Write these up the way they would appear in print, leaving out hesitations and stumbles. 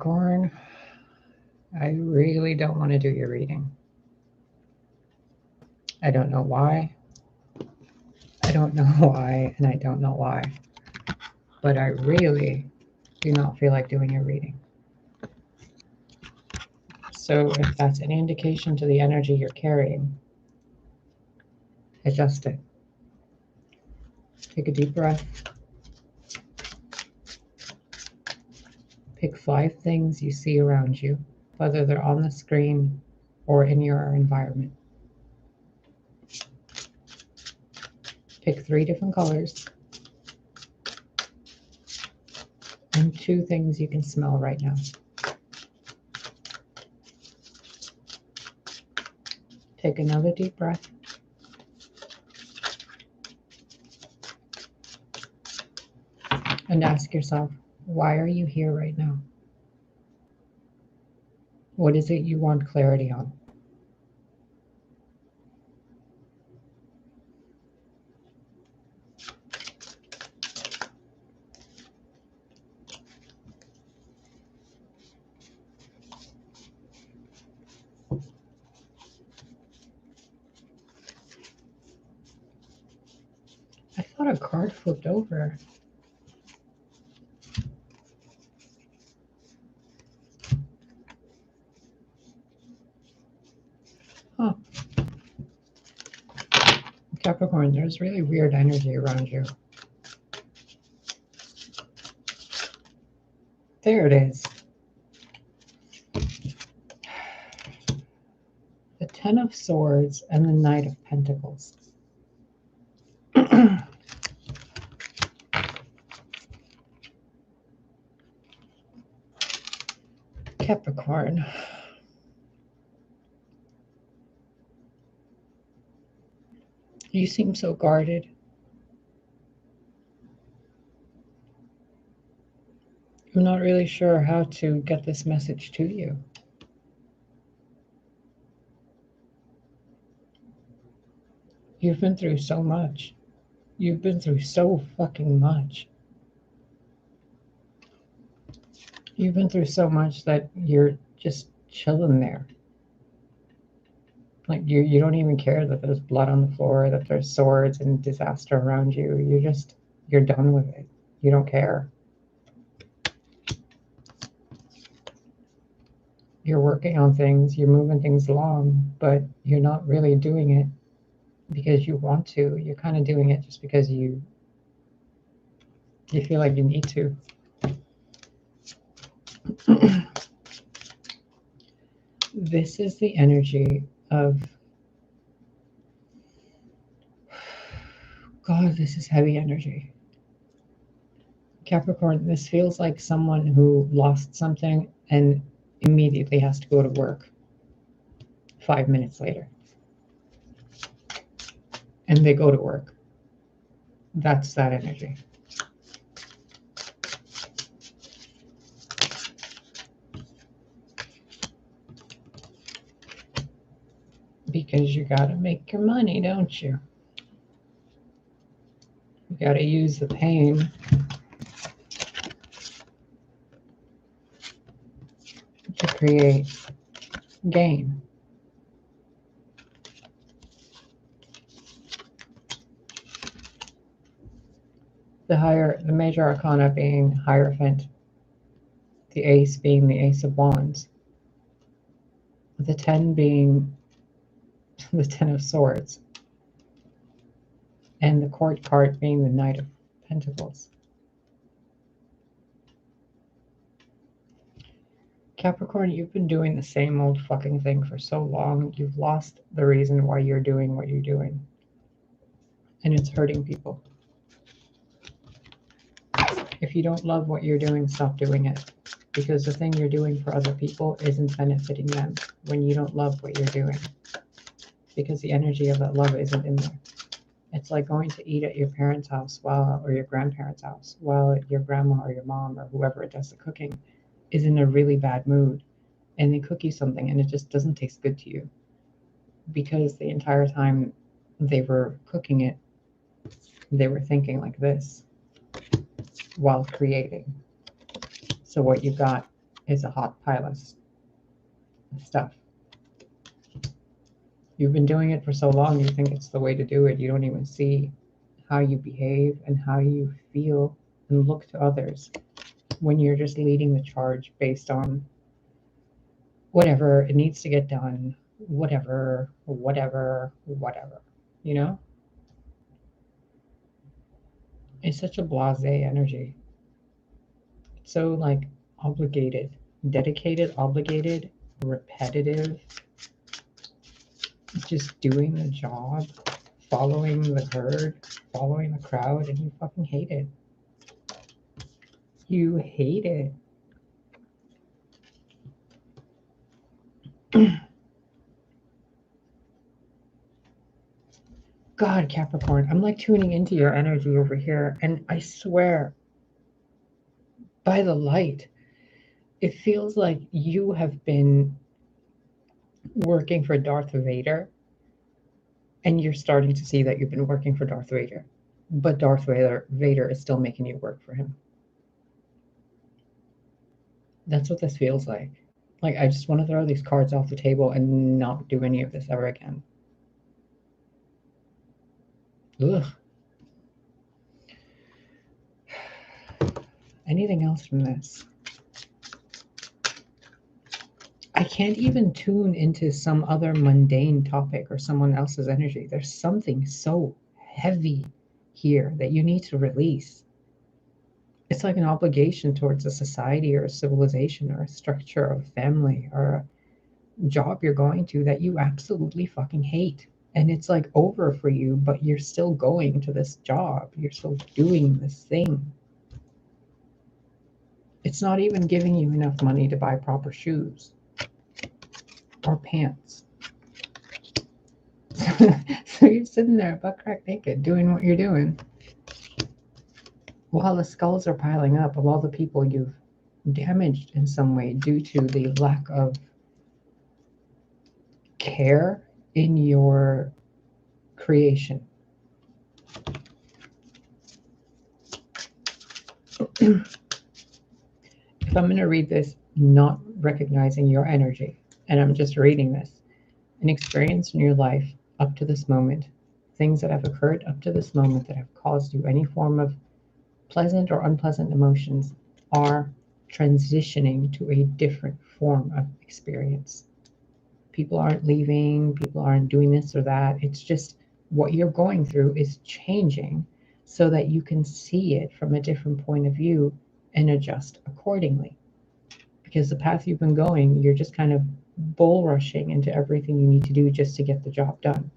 Capricorn, I really don't want to do your reading. I don't know why. I don't know why, and I don't know why. But I really do not feel like doing your reading. So if that's any indication to the energy you're carrying, adjust it. Take a deep breath. Pick 5 things you see around you, whether they're on the screen or in your environment. Pick 3 different colors and 2 things you can smell right now. Take another deep breath. And ask yourself, why are you here right now? What is it you want clarity on? I thought a card flipped over. Huh. Capricorn, there's really weird energy around you. There it is. The 10 of Swords and the Knight of Pentacles. Capricorn. You seem so guarded. I'm not really sure how to get this message to you. You've been through so much. You've been through so fucking much. You've been through so much that you're just chilling there. Like you don't even care that there's blood on the floor, that there's swords and disaster around you. You're done with it. You don't care. You're working on things, you're moving things along, but you're not really doing it because you want to. You're kind of doing it just because you feel like you need to. This is the energy of, God, this is heavy energy. Capricorn, this feels like someone who lost something and immediately has to go to work 5 minutes later. And they go to work. That's that energy. Because you gotta make your money, don't you? You gotta use the pain to create gain. The major arcana being Hierophant, the ace being the Ace of Wands, the 10 being the 10 of Swords, and the court card being the Knight of Pentacles. Capricorn, you've been doing the same old fucking thing for so long. You've lost the reason why you're doing what you're doing. And it's hurting people. If you don't love what you're doing, stop doing it. Because the thing you're doing for other people isn't benefiting them when you don't love what you're doing. Because the energy of that love isn't in there. It's like going to eat at your parents' house or your grandparents' house while your grandma or your mom or whoever does the cooking is in a really bad mood, and they cook you something and it just doesn't taste good to you because the entire time they were cooking it, they were thinking like this while creating. So what you got is a hot pile of stuff. You've been doing it for so long, you think it's the way to do it. You don't even see how you behave and how you feel and look to others when you're just leading the charge based on whatever it needs to get done, whatever, you know? It's such a blasé energy. It's so like obligated, dedicated, obligated, repetitive, just doing the job, following the herd, following the crowd, and you fucking hate it. You hate it. God, Capricorn, I'm like tuning into your energy over here, and I swear, by the light, it feels like you have been working for Darth Vader, and you're starting to see that you've been working for Darth Vader, but Darth Vader is still making you work for him. That's what this feels like. Like, I just want to throw these cards off the table and not do any of this ever again. Ugh. Anything else from this? I can't even tune into some other mundane topic or someone else's energy. There's something so heavy here that you need to release. It's like an obligation towards a society or a civilization or a structure of family or a job you're going to that you absolutely fucking hate. And it's like over for you, but you're still going to this job. You're still doing this thing. It's not even giving you enough money to buy proper shoes or pants. So you're sitting there butt crack naked doing what you're doing while the skulls are piling up of all the people you've damaged in some way due to the lack of care in your creation. If I'm going to read this not recognizing your energy, and I'm just reading this, an experience in your life up to this moment, things that have occurred up to this moment that have caused you any form of pleasant or unpleasant emotions are transitioning to a different form of experience. People aren't leaving, people aren't doing this or that. It's just what you're going through is changing so that you can see it from a different point of view and adjust accordingly. Because the path you've been going, you're just kind of bull rushing into everything you need to do just to get the job done.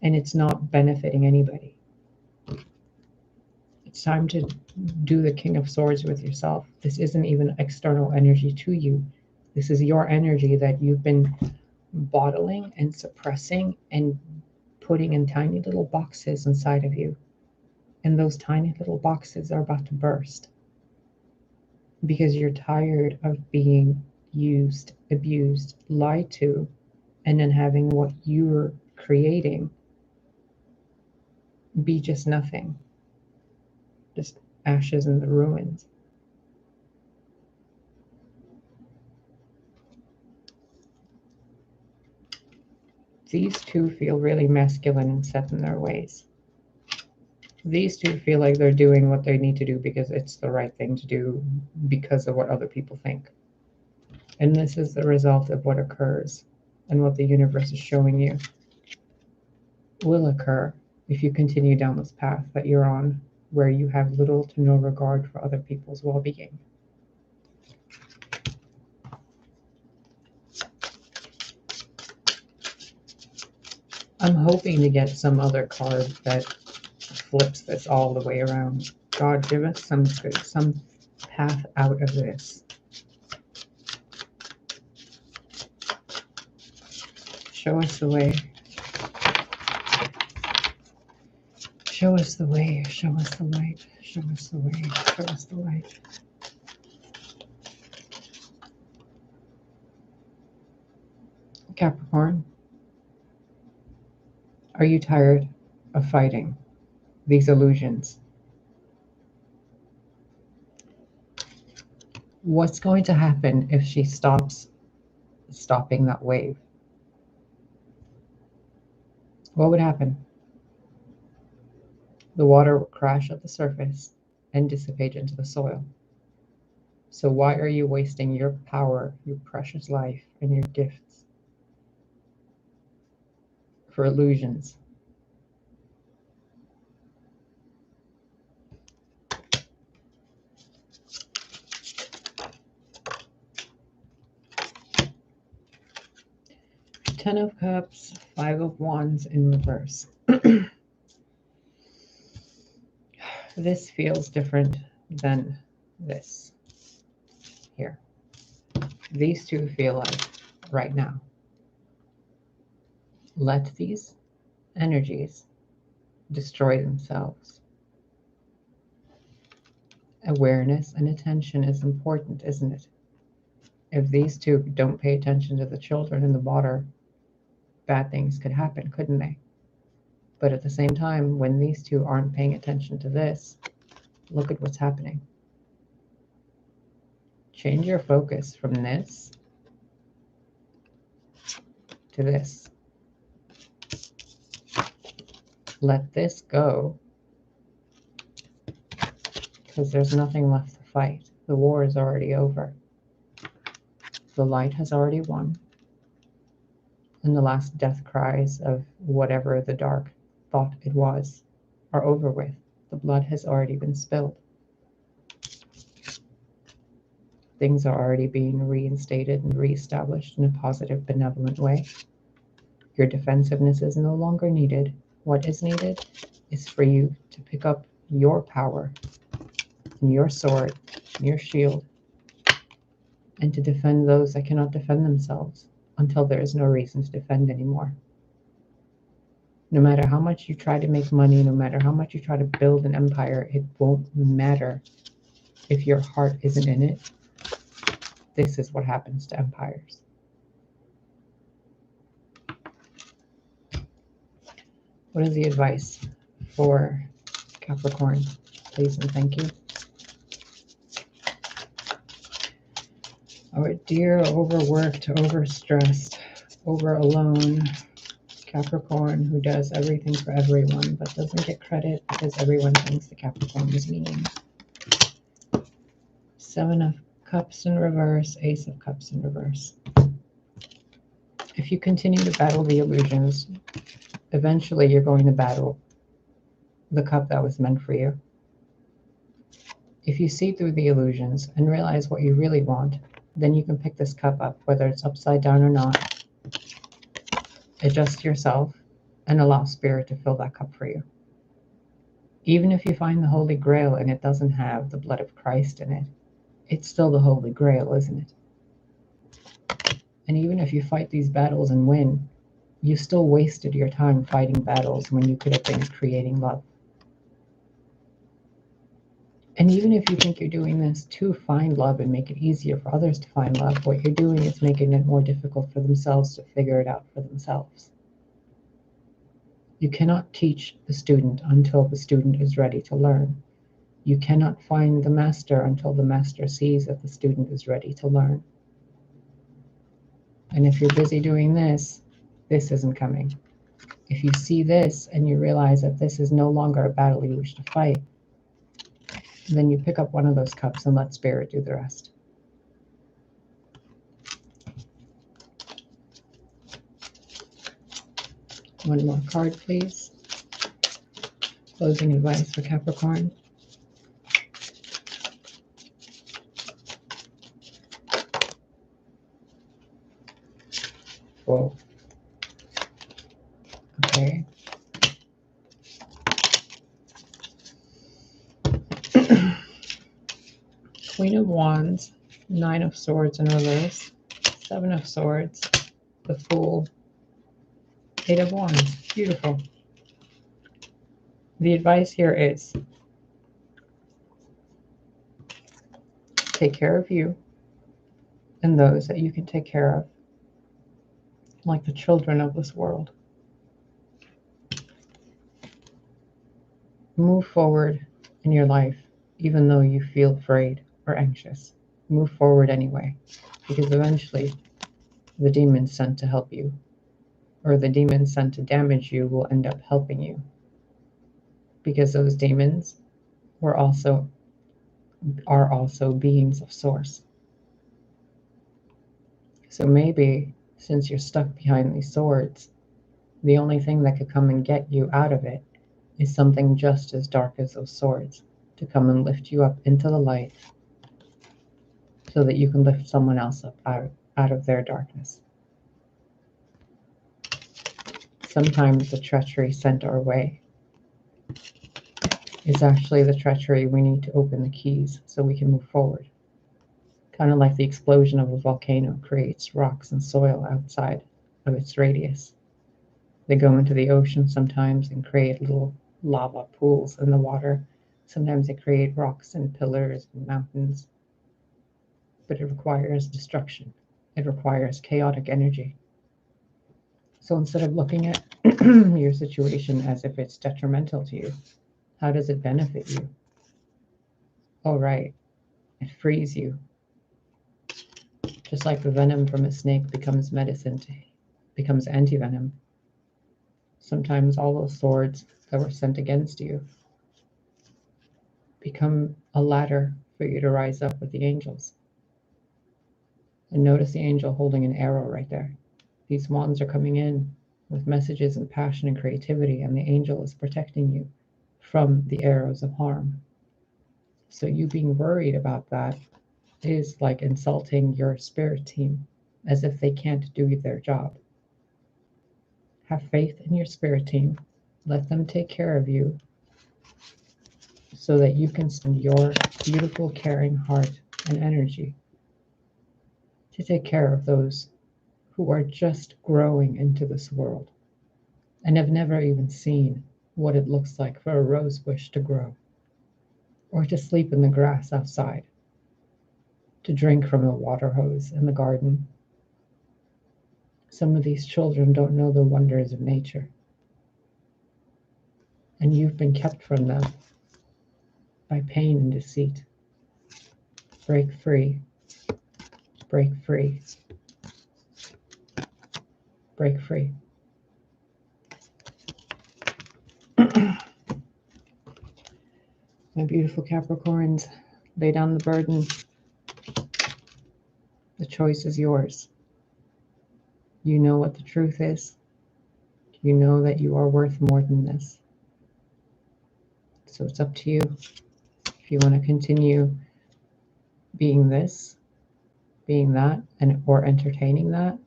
And it's not benefiting anybody. It's time to do the King of Swords with yourself. This isn't even external energy to you. This is your energy that you've been bottling and suppressing and putting in tiny little boxes inside of you. And those tiny little boxes are about to burst because you're tired of being used, abused, lied to, and then having what you're creating be just nothing, just ashes in the ruins. These two feel really masculine and set in their ways. These two feel like they're doing what they need to do because it's the right thing to do because of what other people think. And this is the result of what occurs and what the universe is showing you will occur if you continue down this path that you're on, where you have little to no regard for other people's well-being. I'm hoping to get some other card that flips this all the way around. God, give us some path out of this. Show us the way. Show us the way. Show us the light. Show us the way. Show us the light. Capricorn, are you tired of fighting these illusions? What's going to happen if she stops stopping that wave? What would happen? The water will crash at the surface and dissipate into the soil. So why are you wasting your power, your precious life, and your gifts for illusions? Ten of Cups, Five of Wands in reverse. This feels different than this here. These two feel like right now. Let these energies destroy themselves. Awareness and attention is important, isn't it? If these two don't pay attention to the children in the water, bad things could happen, couldn't they? But at the same time, when these two aren't paying attention to this, look at what's happening. Change your focus from this to this. Let this go, because there's nothing left to fight. The war is already over. The light has already won. And the last death cries of whatever the dark thought it was are over with. The blood has already been spilled. Things are already being reinstated and reestablished in a positive, benevolent way. Your defensiveness is no longer needed. What is needed is for you to pick up your power and your sword and your shield and to defend those that cannot defend themselves until there is no reason to defend anymore. No matter how much you try to make money, no matter how much you try to build an empire, it won't matter if your heart isn't in it. This is what happens to empires. What is the advice for Capricorn? Please and thank you. Our dear overworked, overstressed, over alone Capricorn who does everything for everyone but doesn't get credit because everyone thinks the Capricorn is mean. Seven of Cups in reverse, Ace of Cups in reverse. If you continue to battle the illusions, eventually you're going to battle the cup that was meant for you. If you see through the illusions and realize what you really want, then you can pick this cup up, whether it's upside down or not. Adjust yourself and allow Spirit to fill that cup for you. Even if you find the Holy Grail and it doesn't have the blood of Christ in it, it's still the Holy Grail, isn't it? And even if you fight these battles and win, you still wasted your time fighting battles when you could have been creating love. And even if you think you're doing this to find love and make it easier for others to find love, what you're doing is making it more difficult for themselves to figure it out for themselves. You cannot teach the student until the student is ready to learn. You cannot find the master until the master sees that the student is ready to learn. And if you're busy doing this, this isn't coming. If you see this and you realize that this is no longer a battle you wish to fight, then you pick up one of those cups and let Spirit do the rest. One more card, please. Closing advice for Capricorn. Whoa. Okay. Queen of Wands, Nine of Swords in reverse, Seven of Swords, the Fool, Eight of Wands. Beautiful. The advice here is take care of you and those that you can take care of, like the children of this world. Move forward in your life, even though you feel afraid or anxious. Move forward anyway, because eventually the demons sent to help you, or the demons sent to damage you, will end up helping you, because those demons are also beings of source. So maybe, since you're stuck behind these swords, the only thing that could come and get you out of it is something just as dark as those swords, to come and lift you up into the light, so that you can lift someone else up out of their darkness. Sometimes the treachery sent our way is actually the treachery we need to open the keys so we can move forward. Kind of like the explosion of a volcano creates rocks and soil outside of its radius. They go into the ocean sometimes and create little lava pools in the water. Sometimes they create rocks and pillars and mountains. But it requires destruction. It requires chaotic energy. So instead of looking at your situation as if it's detrimental to you, how does it benefit you? Oh, right. It frees you. Just like the venom from a snake becomes medicine, becomes anti-venom. Sometimes all those swords that were sent against you become a ladder for you to rise up with the angels. And notice the angel holding an arrow right there. These wands are coming in with messages and passion and creativity, and the angel is protecting you from the arrows of harm. So you being worried about that is like insulting your spirit team, as if they can't do their job. Have faith in your spirit team. Let them take care of you so that you can send your beautiful, caring heart and energy to take care of those who are just growing into this world and have never even seen what it looks like for a rose bush to grow, or to sleep in the grass outside, to drink from a water hose in the garden. Some of these children don't know the wonders of nature, and you've been kept from them by pain and deceit. Break free. Break free. Break free. My beautiful Capricorns, lay down the burden. The choice is yours. You know what the truth is. You know that you are worth more than this. So it's up to you. If you want to continue being this, being that, or entertaining that,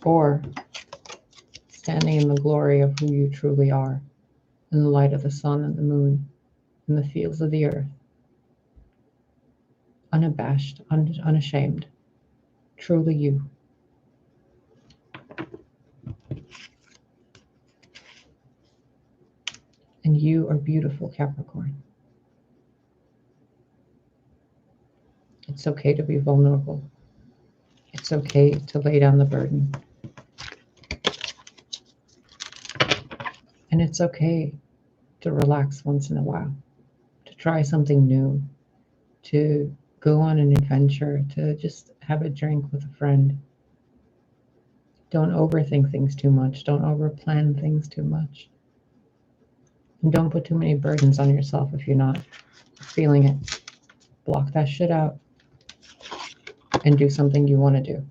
or standing in the glory of who you truly are, in the light of the sun and the moon, in the fields of the earth, unabashed, unashamed, truly you. And you are beautiful, Capricorn. It's okay to be vulnerable. It's okay to lay down the burden. And it's okay to relax once in a while, to try something new, to go on an adventure, to just have a drink with a friend. Don't overthink things too much. Don't overplan things too much. And don't put too many burdens on yourself if you're not feeling it. Block that shit out and do something you want to do.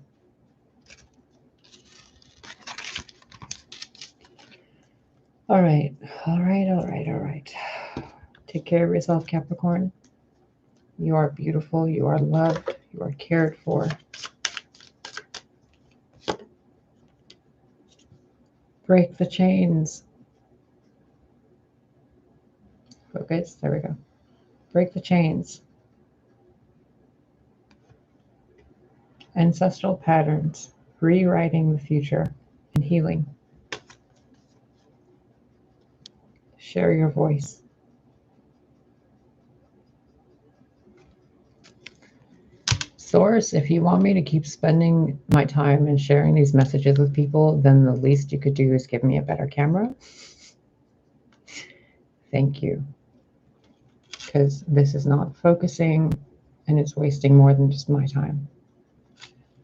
All right. Take care of yourself, Capricorn. You are beautiful. You are loved. You are cared for. Break the chains. Focus. There we go. Break the chains. Ancestral patterns. Rewriting the future and healing. Share your voice. Source, if you want me to keep spending my time and sharing these messages with people, then the least you could do is give me a better camera. Thank you. Because this is not focusing and it's wasting more than just my time.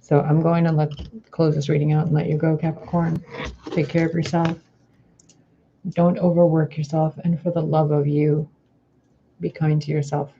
So I'm going to close this reading out and let you go, Capricorn. Take care of yourself. Don't overwork yourself, and for the love of you, be kind to yourself.